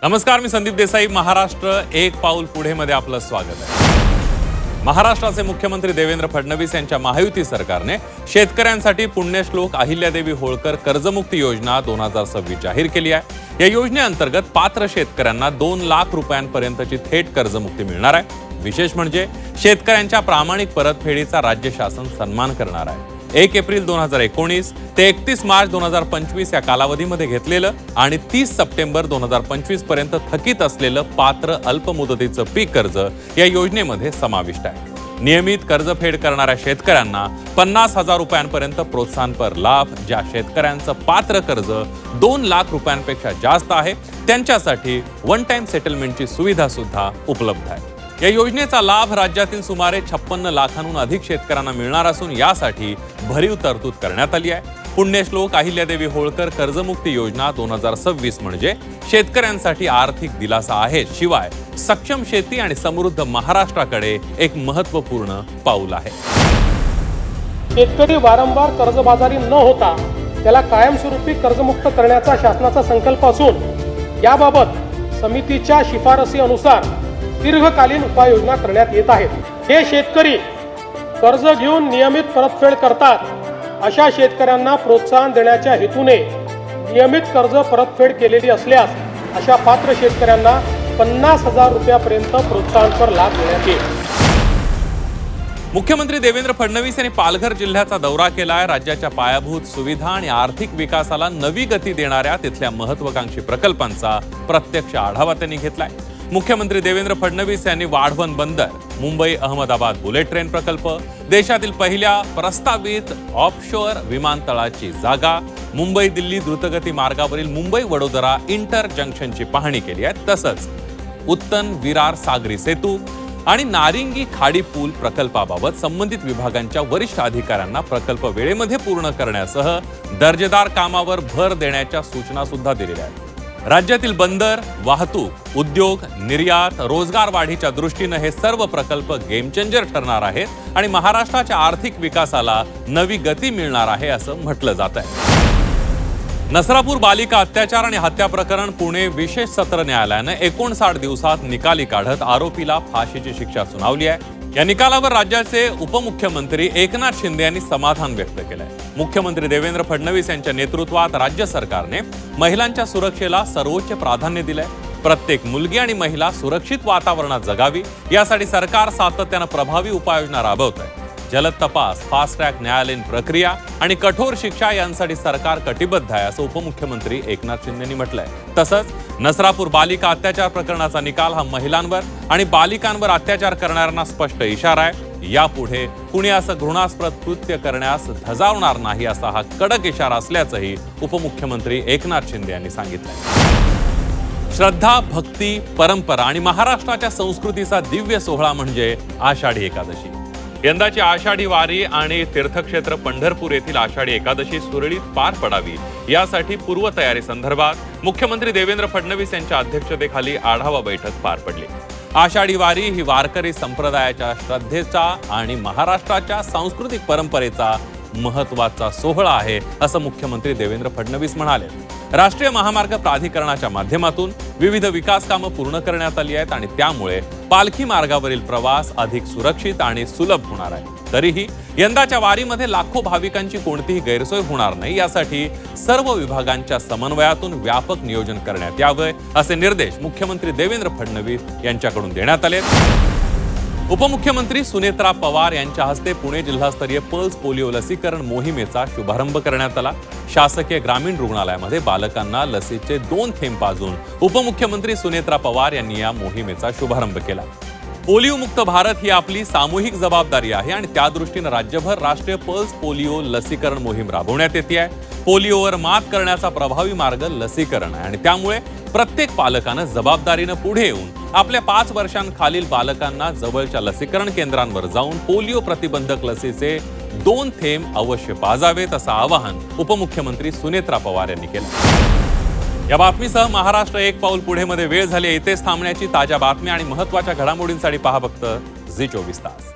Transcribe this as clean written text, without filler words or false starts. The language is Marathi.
नमस्कार, मी संदीप देसाई. महाराष्ट्र एक पाऊल पुढे मध्ये आपलं स्वागत आहे. महाराष्ट्राचे मुख्यमंत्री देवेंद्र फडणवीस यांच्या महायुती सरकारने शेतकऱ्यांसाठी पुण्यश्लोक अहिल्यादेवी होळकर कर्जमुक्ती योजना 2026 जाहीर केली आहे. या योजनेअंतर्गत पात्र शेतकऱ्यांना 2 लाख रुपयांपर्यंतची थेट कर्जमुक्ती मिळणार आहे. विशेष म्हणजे शेतकऱ्यांच्या प्रामाणिक परतफेडीचा राज्य शासन सन्मान करणार आहे. 1 एप्रिल 2019 ते 31 मार्च 2025 या कालावधीमध्ये घेतलेलं आणि 30 सप्टेंबर 2025 पर्यंत थकीत असलेलं पात्र अल्पमुदतीचं पीक कर्ज या योजनेमध्ये समाविष्ट आहे. नियमित कर्जफेड करणाऱ्या शेतकऱ्यांना 50,000 रुपयांपर्यंत प्रोत्साहनपर लाभ. ज्या शेतकऱ्यांचं पात्र कर्ज 2 लाख रुपयांपेक्षा जास्त आहे त्यांच्यासाठी वन टाइम सेटलमेंटची सुविधा सुद्धा उपलब्ध आहे. या योजनेचा लाभ राज्यातील सुमारे 56 लाखांहून अधिक शेतकऱ्यांना मिळणार असून यासाठी भरीव तरतूद करण्यात आली आहे. पुण्यश्लोक अहिल्यादेवी होळकर कर्जमुक्ती योजना 2026 म्हणजे शेतकऱ्यांसाठी आर्थिक दिलासा आहे. शिवाय सक्षम शेती आणि समृद्ध महाराष्ट्राकडे एक महत्त्वपूर्ण पाऊल आहे. शेतकरी वारंवार कर्जबाजारी न होता त्याला कायमस्वरूपी कर्जमुक्त करण्याचा शासनाचा संकल्प असून याबाबत समितीच्या शिफारसी अनुसार दीर्घकालीन उपाययोजना करण्यात येत आहेत. हे शेतकरी कर्ज घेऊन नियमित परतफेड करतात अशा शेतकऱ्यांना प्रोत्साहन देण्याच्या हेतूने नियमित कर्ज परतफेड केलेली असल्यास अशा पात्र शेतकऱ्यांना 50,000 रुपयापर्यंत प्रोत्साहनपर लाभ देण्यात येईल. मुख्यमंत्री देवेंद्र फडणवीस यांनी पालघर जिल्ह्याचा दौरा केलाय. राज्याच्या पायाभूत सुविधा आणि आर्थिक विकासाला नवी गती देणाऱ्या तिथल्या महत्त्वाकांक्षी प्रकल्पांचा प्रत्यक्ष आढावा त्यांनी घेतलाय. मुख्यमंत्री देवेंद्र फडणवीस यांनी वाढवण बंदर, मुंबई अहमदाबाद बुलेट ट्रेन प्रकल्प, देशातील पहिल्या प्रस्तावित ऑफशोअर विमानतळाची जागा, मुंबई दिल्ली द्रुतगती मार्गावरील मुंबई वडोदरा इंटर जंक्शनची पाहणी केली आहे. तसंच उत्तन विरार सागरी सेतू आणि नारिंगी खाडी पूल प्रकल्पाबाबत संबंधित विभागांच्या वरिष्ठ अधिकाऱ्यांना प्रकल्प वेळेमध्ये पूर्ण करण्यासह दर्जेदार कामावर भर देण्याच्या सूचना सुद्धा दिलेल्या आहेत. राज्यातील बंदर, वाहतूक, उद्योग, निर्यात, रोजगार वाढीच्या दृष्टीने हे सर्व प्रकल्प गेम चेंजर ठरणार आहेत आणि महाराष्ट्राच्या आर्थिक विकासाला नवी गती मिळणार आहे असं म्हटलं जात आहे. नसरापूर बालिका अत्याचार आणि हत्या प्रकरण पुणे विशेष सत्र न्यायालयाने 59 दिवसात निकाली काढत आरोपीला फाशीची शिक्षा सुनावली आहे. या निकालावर राज्याचे उपमुख्यमंत्री एकनाथ शिंदे यांनी समाधान व्यक्त केलंय. मुख्यमंत्री देवेंद्र फडणवीस यांच्या नेतृत्वात राज्य सरकारने महिलांच्या सुरक्षेला सर्वोच्च प्राधान्य दिलंय. प्रत्येक मुलगी आणि महिला सुरक्षित वातावरणात जगावी यासाठी सरकार सातत्यानं प्रभावी उपाययोजना राबवत आहे. जलद तपास, फास्ट ट्रॅक न्यायालयीन प्रक्रिया आणि कठोर शिक्षा यांसाठी सरकार कटिबद्ध आहे असं उपमुख्यमंत्री एकनाथ शिंदे यांनी म्हटलंय. तसंच नसरापूर बालिका अत्याचार प्रकरणाचा निकाल हा महिलांवर आणि बालिकांवर अत्याचार करणाऱ्यांना स्पष्ट इशारा आहे. यापुढे कुणी असं घृणास्पद कृत्य करण्यास धजावणार नाही असा हा कडक इशारा असल्याचंही उपमुख्यमंत्री एकनाथ शिंदे यांनी सांगितलंय. श्रद्धा, भक्ती, परंपरा आणि महाराष्ट्राच्या संस्कृतीचा दिव्य सोहळा म्हणजे आषाढी एकादशी. यंदाची आषाढी वारी आणि तीर्थक्षेत्र पंढरपूर येथील आषाढी एकादशी सुरळीत पार पडावी यासाठी पूर्वतयारी संदर्भात मुख्यमंत्री देवेंद्र फडणवीस यांच्या अध्यक्षतेखाली आढावा बैठक पार पडली. आषाढी वारी ही वारकरी संप्रदायाच्या श्रद्धेचा आणि महाराष्ट्राच्या सांस्कृतिक परंपरेचा महत्त्वाचा सोहळा आहे असं मुख्यमंत्री देवेंद्र फडणवीस म्हणाले. राष्ट्रीय महामार्ग प्राधिकरणाच्या माध्यमातून विविध विकास कामं पूर्ण करण्यात आली आहेत आणि त्यामुळे पालखी मार्गावरील प्रवास अधिक सुरक्षित आणि सुलभ होणार आहे. तरीही यंदाच्या वारीमध्ये लाखो भाविकांची कोणतीही गैरसोय होणार नाही यासाठी सर्व विभागांच्या समन्वयातून व्यापक नियोजन करण्यात यावे असे निर्देश मुख्यमंत्री देवेंद्र फडणवीस यांच्याकडून देण्यात आले. उपमुख्यमंत्री सुनेत्रा पवार यांच्या हस्ते पुणे जिल्हास्तरीय पल्स पोलिओ लसीकरण मोहिमेचा शुभारंभ करण्यात आला. शासकीय ग्रामीण रुग्णालयामध्ये बालकांना लसीचे 2 थेंब पाजून उपमुख्यमंत्री सुनेत्रा पवार यांनी या मोहिमेचा शुभारंभ केला. पोलिओ मुक्त भारत ही आपली सामूहिक जबाबदारी आहे आणि त्या दृष्टीने राज्यभर राष्ट्रीय पल्स पोलिओ लसीकरण मोहीम राबवण्यात येते आहे. पोलिओवर मात करण्याचा प्रभावी मार्ग लसीकरण आहे आणि त्यामुळे प्रत्येक पालकानं जबाबदारीनं पुढे येऊन आपल्या 5 वर्षांखालील बालकांना जवळच्या लसीकरण केंद्रांवर जाऊन पोलिओ प्रतिबंधक लसीचे 2 थेंब अवश्य पाजावेत असं आवाहन उपमुख्यमंत्री सुनेत्रा पवार यांनी केलं. या बातमीसह महाराष्ट्र एक पाऊल पुढे मध्ये वेळ झाली. इथेच थांबण्याची. ताज्या बातम्या आणि महत्त्वाच्या घडामोडींसाठी पहा फक्त झी 24 तास.